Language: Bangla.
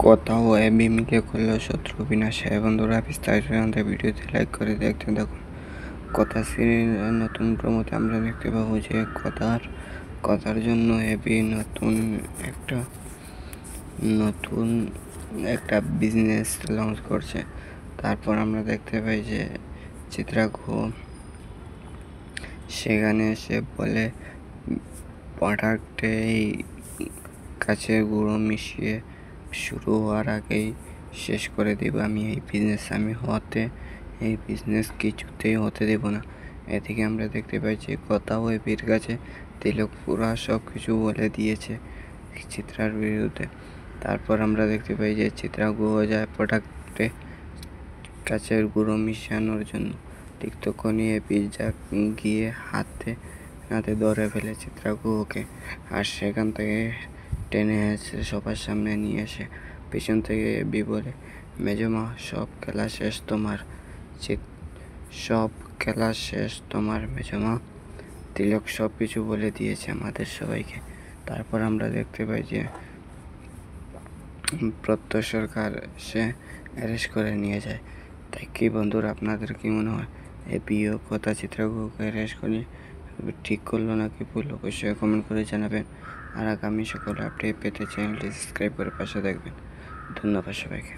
কথা ও এবি মিলে করলেও শত্রু বিনাশ হয়। বন্ধুরা বিস্তারিত জানতে ভিডিওতে লাইক করে দেখতে থাকুন। কথা সিরিয়ালের নতুন প্রমোতে আমরা দেখতে পাবো যে কথার জন্য এবি নতুন একটা বিজনেস লঞ্চ করছে। তারপর আমরা দেখতে পাই যে চিত্রা গুহ সেখানে এসে বলে প্রোডাক্টে এই কাছের গুঁড়ো মিশিয়ে শুরু হওয়ার আগেই শেষ করে দেব আমি এই বিজনেস কিছুতেই হতে দেব না। এদিকে আমরা দেখতে পাই যে কথা ও এবির কাছে তিলক পুরা সব কিছু বলে দিয়েছে চিত্রার বিরুদ্ধে। তারপর আমরা দেখতে পাই যে চিত্রা গুহ যায় প্রোডাক্টে কাচের গুঁড়ো মিশানোর জন্য। ঠিক তখনই এবি গিয়ে হাতে নাতে ধরে ফেলে চিত্রা গুহকে, আর সেখান থেকে টেনে এসে সবার সামনে নিয়ে এসে পিছন থেকে এবি বলে, মেজমা সব খেলা শেষ তোমার মেজমা। তিলক সব কিছু বলে দিয়েছে আমাদের সবাইকে। তারপর আমরা দেখতে পাই যে প্রত্যয় সরকার সে অ্যারেস্ট করে নিয়ে যায়। তাই কি বন্ধুরা, আপনাদের কি মনে হয় এবিও কথা চিত্রগুলোকে অ্যারেস্ট করে ঠিক করলো নাকি ভুল? অবশ্যই কমেন্ট করে জানাবেন। আর আগামী সকল আপডেট পেতে চ্যানেলটি সাবস্ক্রাইব করে পাশে দেখবেন। ধন্যবাদ সবাইকে।